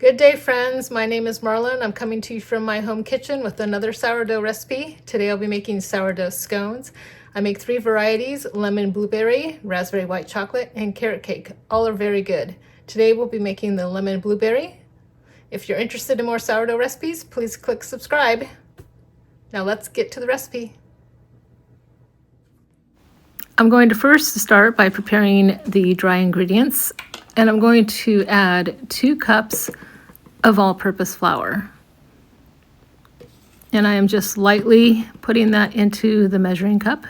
Good day, friends. My name is Marlon. I'm coming to you from my home kitchen with another sourdough recipe. Today I'll be making sourdough scones. I make 3 varieties: lemon blueberry, raspberry white chocolate, and carrot cake. All are very good. Today we'll be making the lemon blueberry. If you're interested in more sourdough recipes, please click subscribe. Now let's get to the recipe. I'm going to first start by preparing the dry ingredients, and I'm going to add 2 cups of all-purpose flour. And I am just lightly putting that into the measuring cup.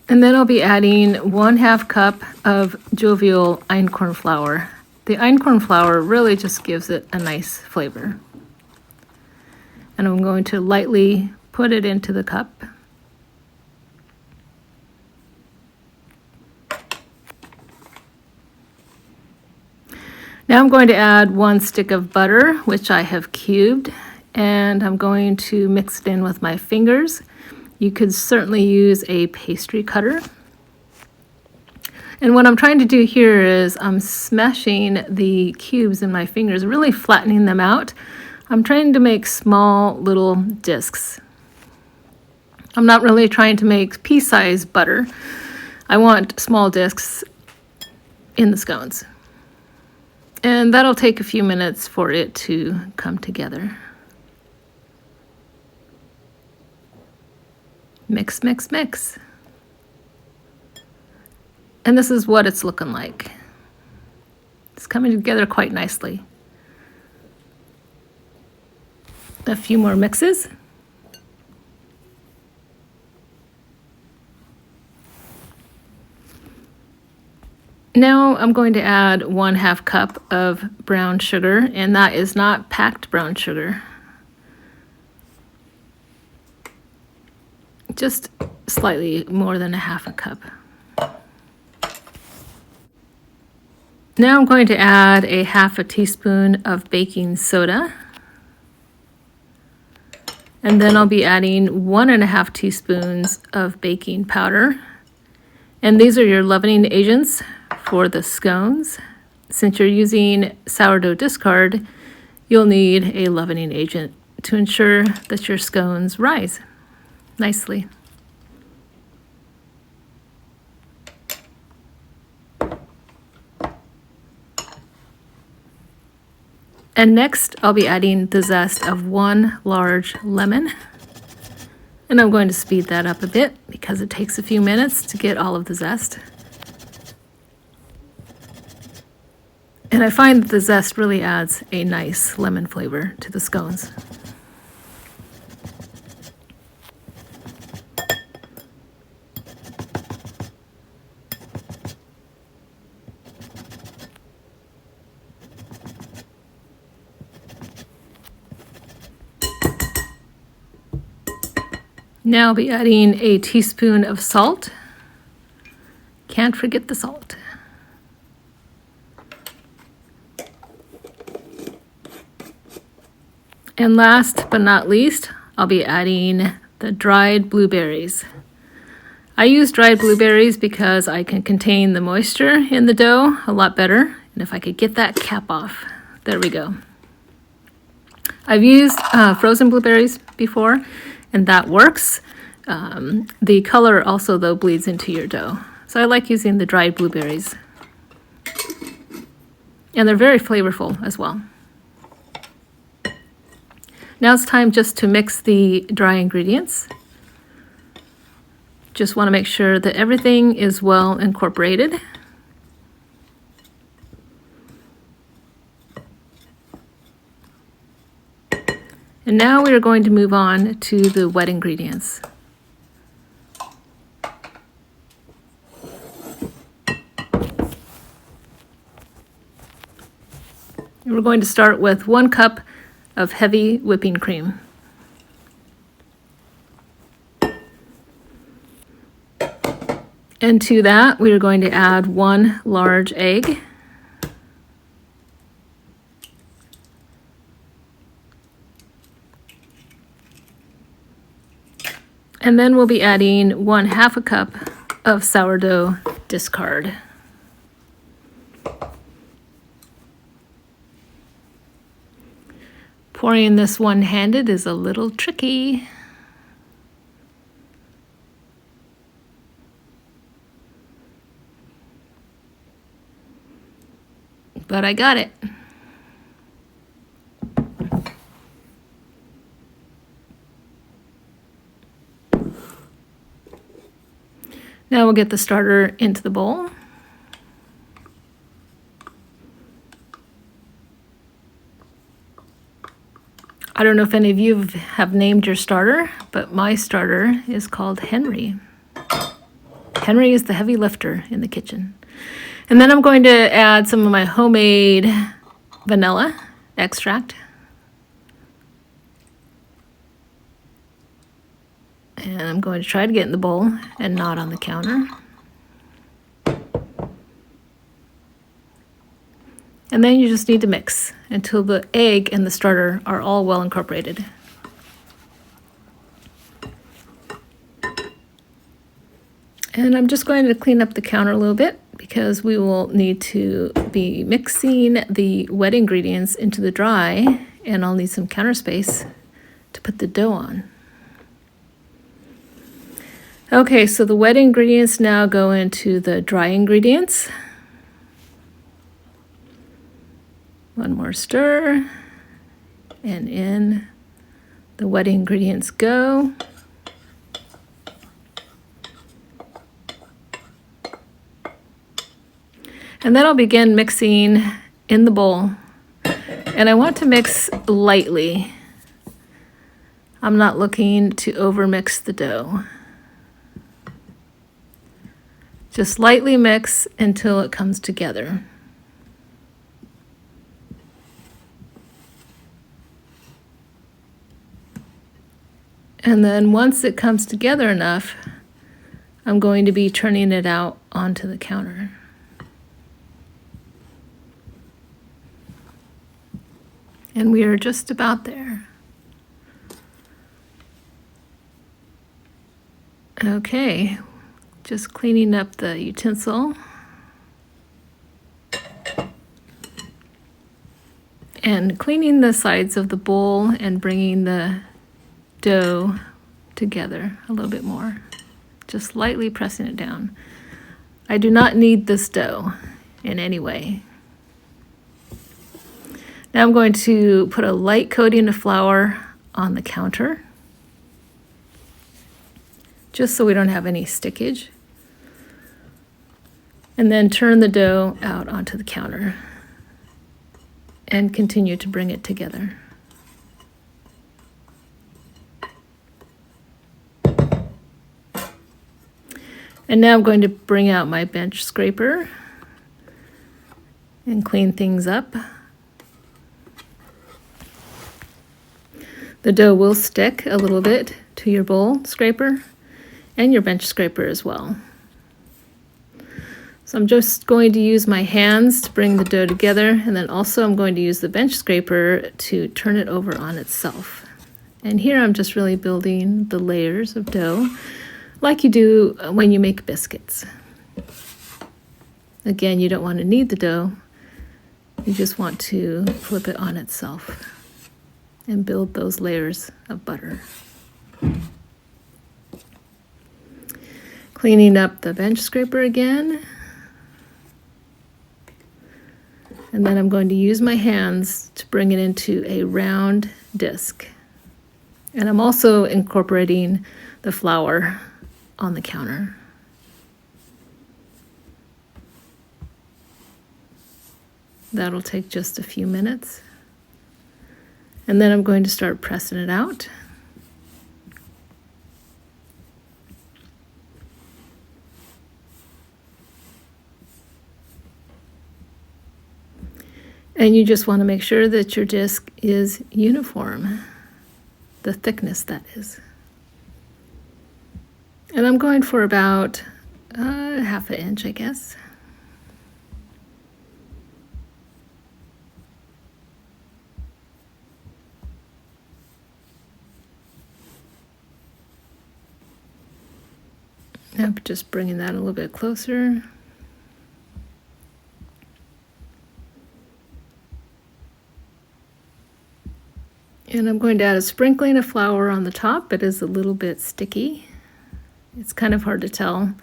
And then I'll be adding 1/2 cup of jovial einkorn flour. The einkorn flour really just gives it a nice flavor. And I'm going to lightly put it into the cup. Now I'm going to add 1 stick of butter, which I have cubed, and I'm going to mix it in with my fingers. You could certainly use a pastry cutter. And what I'm trying to do here is I'm smashing the cubes in my fingers, really flattening them out. I'm trying to make small little discs. I'm not really trying to make pea-sized butter. I want small discs in the scones. And that'll take a few minutes for it to come together. Mix, mix, mix. And this is what it's looking like. It's coming together quite nicely. A few more mixes. Now I'm going to add 1/2 cup of brown sugar, and that is not packed brown sugar. Just slightly more than 1/2 cup. Now I'm going to add a 1/2 teaspoon of baking soda. And then I'll be adding 1.5 teaspoons of baking powder. And these are your leavening agents for the scones. Since you're using Sourdough Discard, you'll need a leavening agent to ensure that your scones rise nicely. And next, I'll be adding the zest of 1 large lemon. And I'm going to speed that up a bit because it takes a few minutes to get all of the zest. And I find that the zest really adds a nice lemon flavor to the scones. Now I'll be adding a teaspoon of salt. Can't forget the salt. And last but not least, I'll be adding the dried blueberries. I use dried blueberries because I can contain the moisture in the dough a lot better. And if I could get that cap off, there we go. I've used frozen blueberries before, and that works. The color also, though, bleeds into your dough. So I like using the dried blueberries. And they're very flavorful as well. Now it's time just to mix the dry ingredients. Just want to make sure that everything is well incorporated. And now we are going to move on to the wet ingredients. And we're going to start with 1 cup of heavy whipping cream. And to that, we are going to add 1 large egg. And then we'll be adding 1/2 cup of sourdough discard. Pouring this one-handed is a little tricky. But I got it. Now we'll get the starter into the bowl. I don't know if any of you have named your starter, but my starter is called Henry. Henry is the heavy lifter in the kitchen. And then I'm going to add some of my homemade vanilla extract. And I'm going to try to get in the bowl and not on the counter. And then you just need to mix until the egg and the starter are all well incorporated. And I'm just going to clean up the counter a little bit because we will need to be mixing the wet ingredients into the dry, and I'll need some counter space to put the dough on. Okay, so the wet ingredients now go into the dry ingredients. One more stir, and in the wet ingredients go. And then I'll begin mixing in the bowl. And I want to mix lightly. I'm not looking to overmix the dough. Just lightly mix until it comes together. And then once it comes together enough, I'm going to be turning it out onto the counter. And we are just about there. Okay, just cleaning up the utensil. And cleaning the sides of the bowl and bringing the dough together a little bit more. Just lightly pressing it down. I do not knead this dough in any way. Now I'm going to put a light coating of flour on the counter, just so we don't have any stickage. And then turn the dough out onto the counter and continue to bring it together. And now I'm going to bring out my bench scraper and clean things up. The dough will stick a little bit to your bowl scraper and your bench scraper as well. So I'm just going to use my hands to bring the dough together, and then also I'm going to use the bench scraper to turn it over on itself. And here I'm just really building the layers of dough like you do when you make biscuits. Again, you don't want to knead the dough. You just want to flip it on itself and build those layers of butter. Cleaning up the bench scraper again. And then I'm going to use my hands to bring it into a round disc. And I'm also incorporating the flour on the counter. That'll take just a few minutes. And then I'm going to start pressing it out. And you just want to make sure that your disc is uniform, the thickness that is. And I'm going for about half an inch, I guess. Now just bringing that a little bit closer. And I'm going to add a sprinkling of flour on the top. It is a little bit sticky. It's kind of hard to tell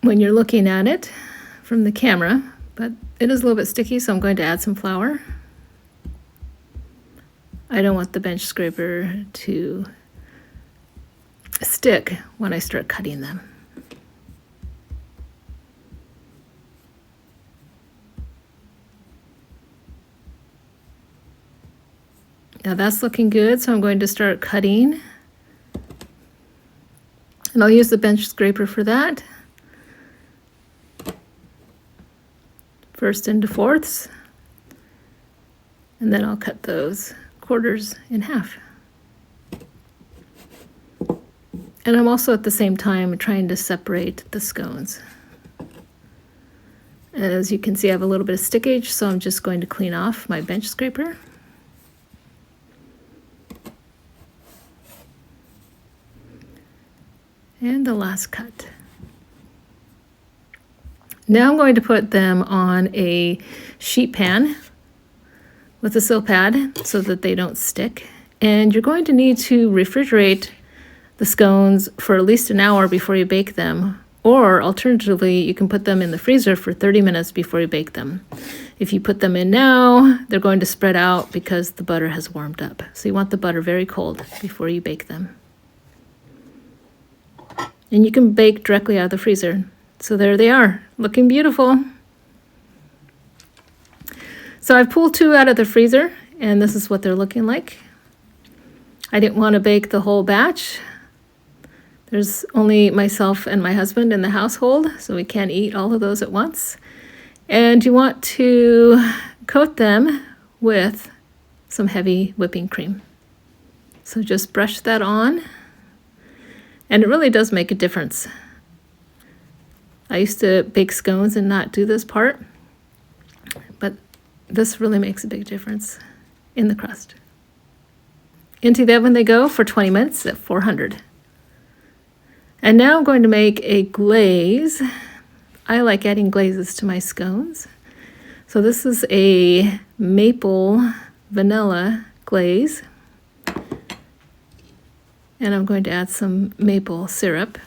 when you're looking at it from the camera, but it is a little bit sticky, so I'm going to add some flour. I don't want the bench scraper to stick when I start cutting them. Now that's looking good, so I'm going to start cutting. And I'll use the bench scraper for that. First into fourths, and then I'll cut those quarters in half. And I'm also at the same time trying to separate the scones. As you can see, I have a little bit of stickage, so I'm just going to clean off my bench scraper. And the last cut. Now I'm going to put them on a sheet pan with a sill pad so that they don't stick. And you're going to need to refrigerate the scones for at least an hour before you bake them. Or alternatively, you can put them in the freezer for 30 minutes before you bake them. If you put them in now, they're going to spread out because the butter has warmed up. So you want the butter very cold before you bake them. And you can bake directly out of the freezer. So there they are, looking beautiful. So I've pulled two out of the freezer, and this is what they're looking like. I didn't want to bake the whole batch. There's only myself and my husband in the household, so we can't eat all of those at once. And you want to coat them with some heavy whipping cream. So just brush that on. And it really does make a difference. I used to bake scones and not do this part, but this really makes a big difference in the crust. Into the oven they go for 20 minutes at 400. And now I'm going to make a glaze. I like adding glazes to my scones. So this is a maple vanilla glaze. And I'm going to add some maple syrup.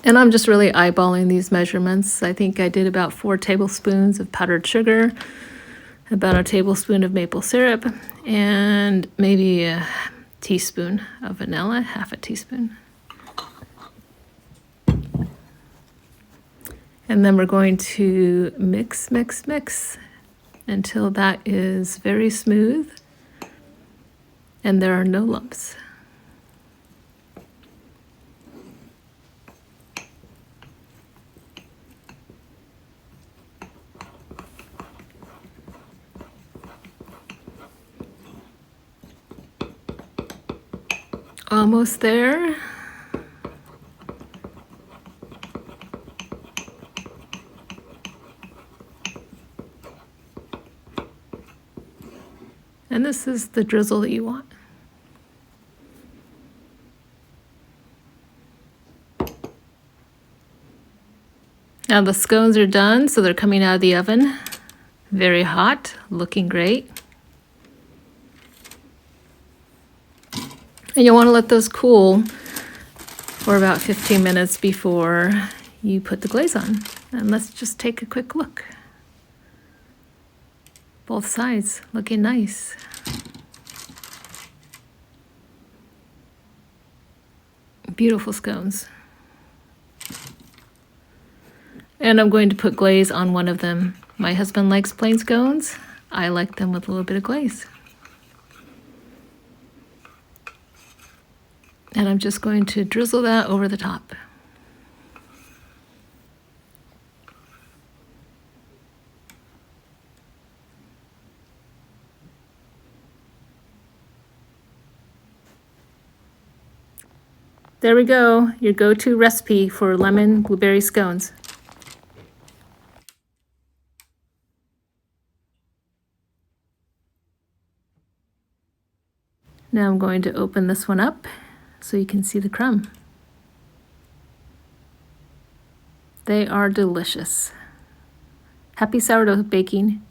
And I'm just really eyeballing these measurements. I think I did about 4 tablespoons of powdered sugar, about a tablespoon of maple syrup, and maybe a teaspoon of vanilla, half a teaspoon. And then we're going to mix, mix, mix until that is very smooth and there are no lumps. Almost there. And this is the drizzle that you want. Now the scones are done, so they're coming out of the oven. Very hot, looking great. And you'll want to let those cool for about 15 minutes before you put the glaze on. And let's just take a quick look. Both sides looking nice. Beautiful scones. And I'm going to put glaze on one of them. My husband likes plain scones. I like them with a little bit of glaze. And I'm just going to drizzle that over the top. There we go, your go-to recipe for lemon blueberry scones. Now I'm going to open this one up so you can see the crumb. They are delicious. Happy sourdough baking.